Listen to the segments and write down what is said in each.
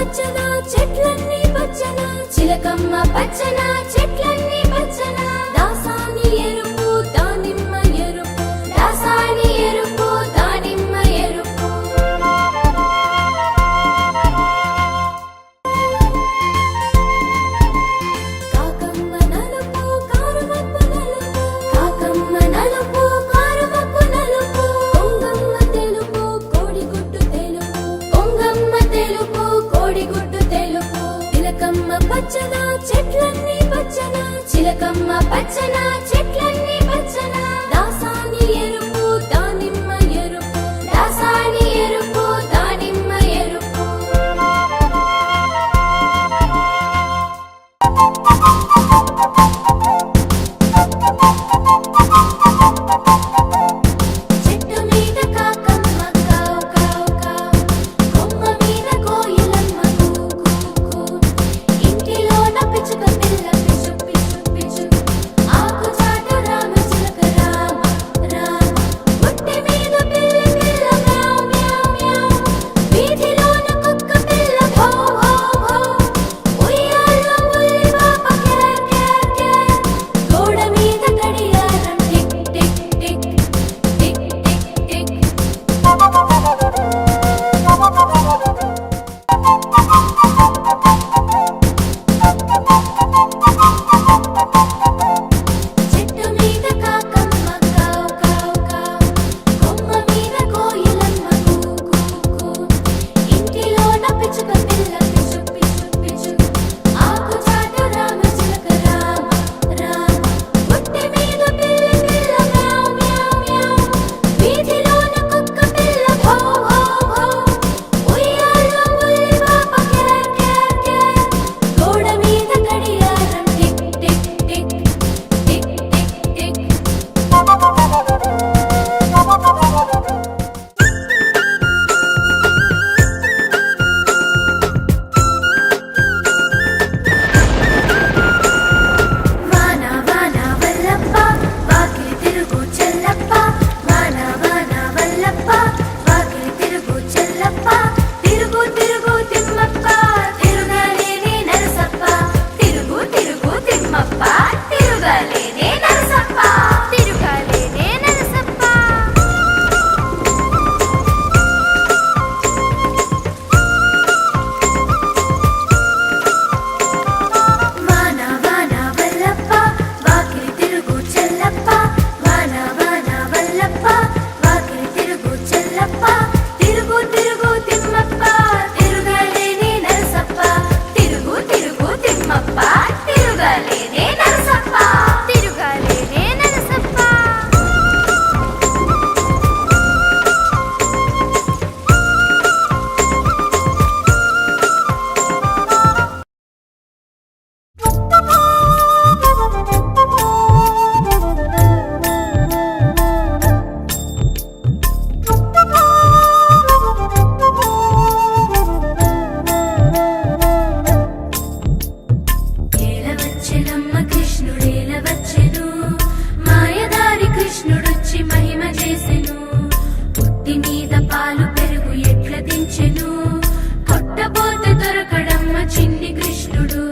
పచ్చన చెట్లన్నీ పచ్చన చిలకమ్మ పచ్చన చెట్లన్నీ పచ్చన దాసాని ఎరుపు దానిమ్మ ఎరుపు దాసాని ఎరుపు దానిమ్మ ఎరుపు కాకమ్మ నలుపు కారుమప్పు నలుపు కాకమ్మ నలుపు కారుమప్పు నలుపు కొంగమ్మ తెలుపు కోడిగుడ్డు తెలుపు కొంగమ్మ తెలుపు కోడిగుడ్డు తెలుపు తిలకమ్మ పచ్చన చెట్లన్నీ పచ్చన చిలకమ్మ పచ్చన చెట్లన్నీ పచ్చన దాసాని ఎరుపు దానిమ్మ ఎరుపు దాసాని ఎరుపు దానిమ్మ ఎరుపు చెట్టు మీద కాకమ్మ కావు కావు కావు కొమ్మ మీద కోయిలమ్మ కూ కూ కూ ఇంటిలోన పిచ్చుక పిల్ల పిచ్చు పిచ్చు పిచ్చు ఆకు చాటు రామ చిలక రామ రామ పుట్టి మీద పిల్లి పిల్ల మ్యావ్ మ్యావ్ మ్యావ్ వీధిలోన కుక్క పిల్ల భౌ భౌ భౌ ఉయ్యాలో ముల్లి పాప కేర్ కేర్ కేర్ గోడ మీద గడియారం tick tick tick tick tick tick చెట్టు మీద కాకమ్మ కావు కావు కావు కొమ్మ మీద కోయిలమ్మ కూ కూ కూ ఇంటిలోన పిచ్చుక పిల్ల పిచ్చు పిచ్చు పిచ్చు ఆకు చాటు రామ చిలక రామ రామ పుట్టి మీద పిల్లి పిల్ల మ్యావ్ మ్యావ్ మ్యావ్ వీధిలోన కుక్క పిల్ల భౌ భౌ భౌ ఉయ్యాలో ముల్లి పాప కేర్ కేర్ కేర్ గోడ మీద గడియారం tick tick tick tick tick tick వాన వాన వల్లప్ప వాకిలి తిరుగు చెల్లప్ప వాన వాన వల్లప్ప వాకిలి తిరుగు చెల్లప్ప తిరుగు తిరుగు తిమ్మప్ప తిరుగలేనే నరసప్ప తిరుగు తిరుగు తిమ్మప్ప తిరుగలేనే నరసప్ప తిరుగలేనే నరసప్ప వాన వాన వల్లప్ప వాకిలి తిరుగు చెల్లప్ప వాన వాన వల్లప్ప వాకిలి తిరుగు చెల్లప్ప తిరుగు తిరుగు తిమ్మప్ప తిరుగలేనే నరసప్ప తిరుగు తిరుగు తిమ్మప్ప తిరుగలేనే నరసప్ప తిరుగలేనే నరసప్ప ఏలవచ్చెనమ్మ కృష్ణుడేలవచ్చెను మాయదారి కృష్ణుడొచ్చి మహిమ చేసెను పుట్టి మీద పాలు పెరుగు ఎట్ల దించెను కొట్టబోతే దొరకడమ్మ చిన్ని కృష్ణుడు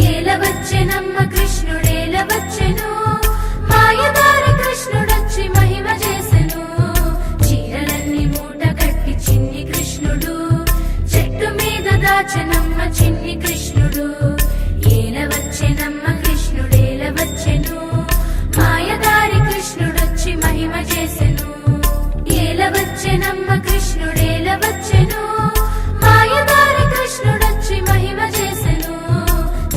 ఏలవచ్చెనమ్మ కృష్ణుడేలవచ్చెను మాయదారి కృష్ణుడొచ్చి మహిమ చేసెను చీరలన్నీ మూట కట్టి చిన్ని కృష్ణుడు చెట్టు మీద దాచెనమ్మ చిన్ని కృష్ణుడు ఏలవచ్చెనమ్మ కృష్ణుడేలవచ్చెను మాయదారి కృష్ణుడొచ్చి మహిమ చేసెను ఏలవచ్చెనమ్మ కృష్ణుడేలవచ్చెను మాయదారి కృష్ణుడొచ్చి మహిమ చేసెను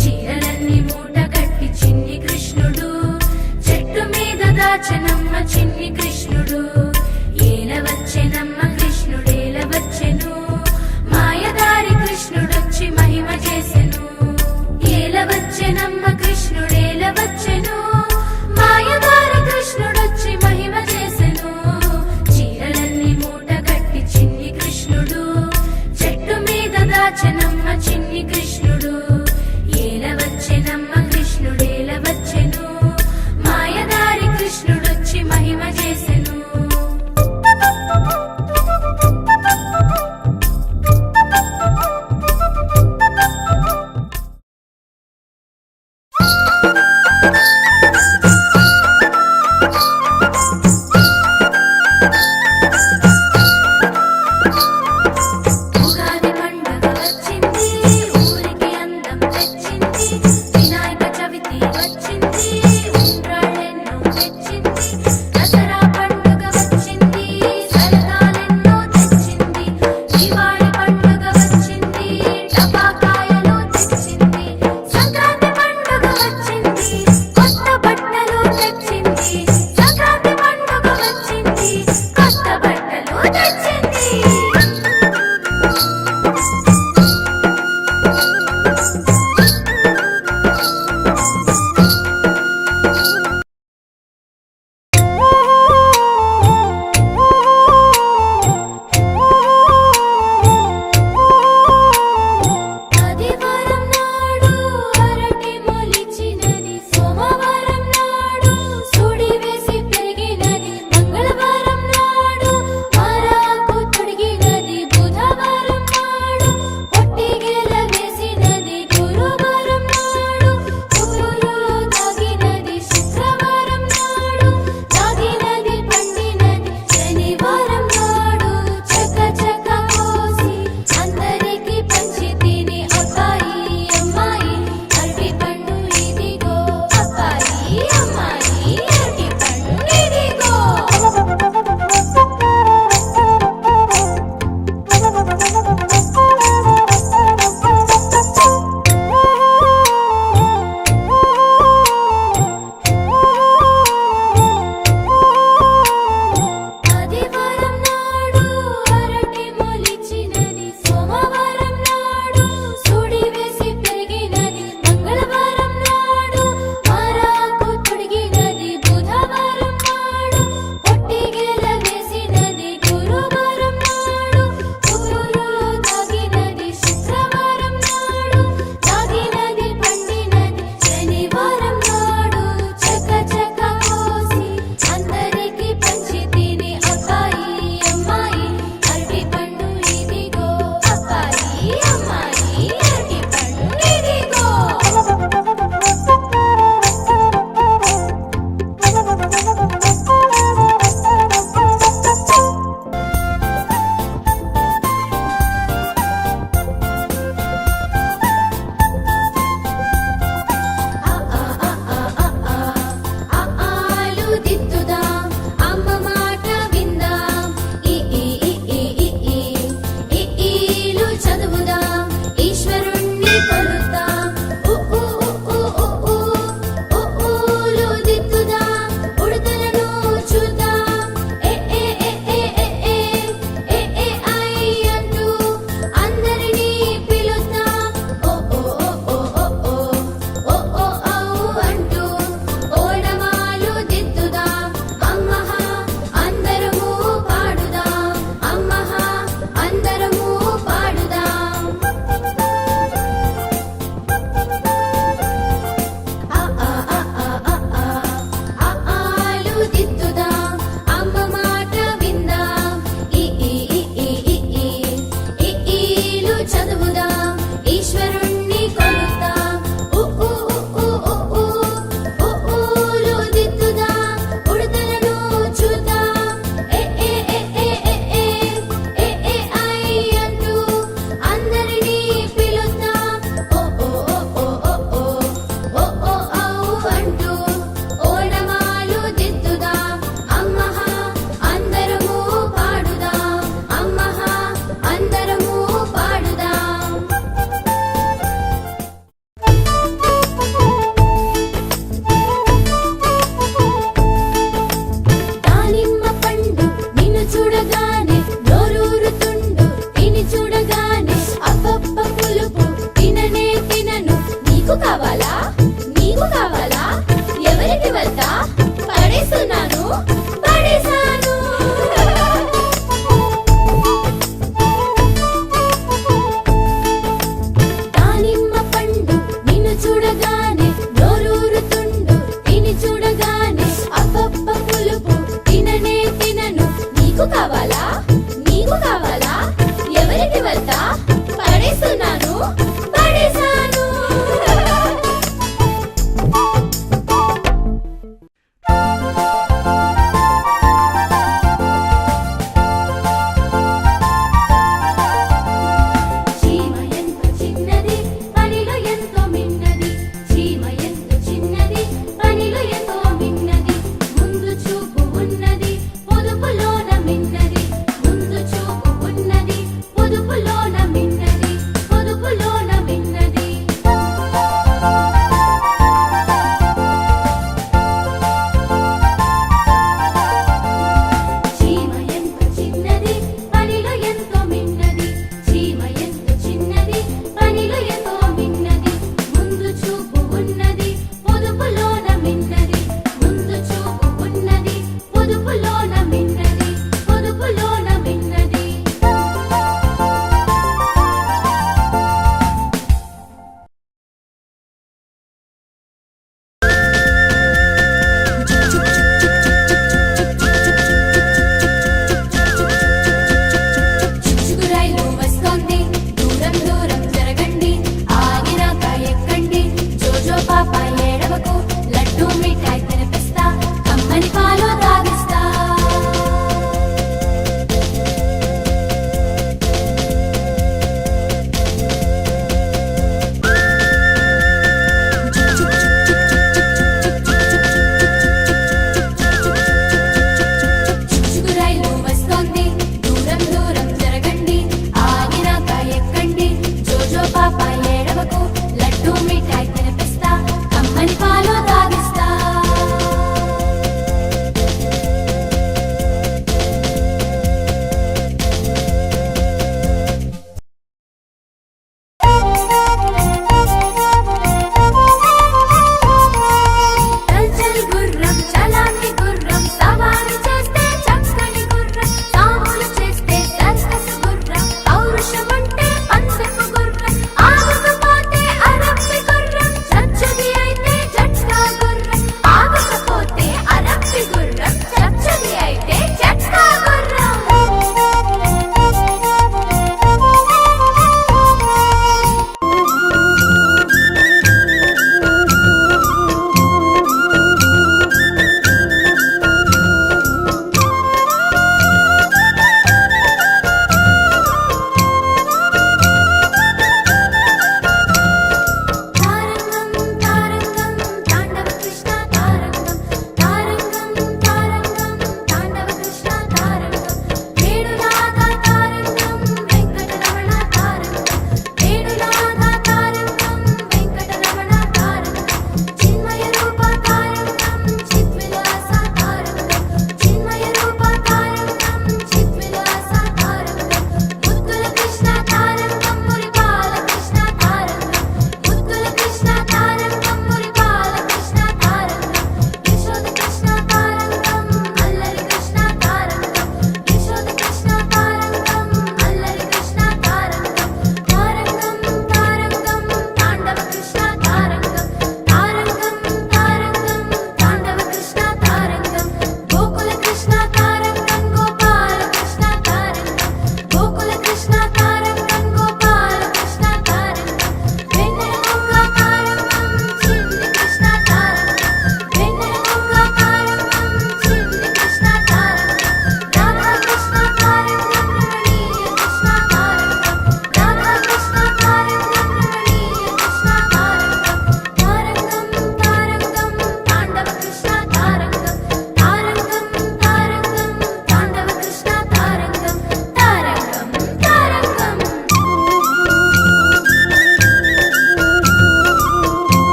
చీరలన్నీ మూట కట్టి చిన్ని కృష్ణుడు చెట్టు మీద దాచెనమ్మ చిన్ని కృష్ణుడు ఏలవచ్చెనమ్మ కృష్ణుడేలవచ్చెను మాయదారి కృష్ణుడొచ్చి మహిమ చేసెను ఏలవచ్చెనమ్మ కృష్ణుడేలవచ్చెను మాయదారి కృష్ణుడొచ్చి మహిమ చేసెను చీరలన్నీ మూట కట్టి చిన్ని కృష్ణుడు చెట్టు మీద దాచెనమ్మ చిన్ని కృష్ణుడు ఏలవచ్చెనమ్మ కృష్ణుడేలవచ్చెను మాయదారి కృష్ణుడొచ్చి మహిమ చేసెను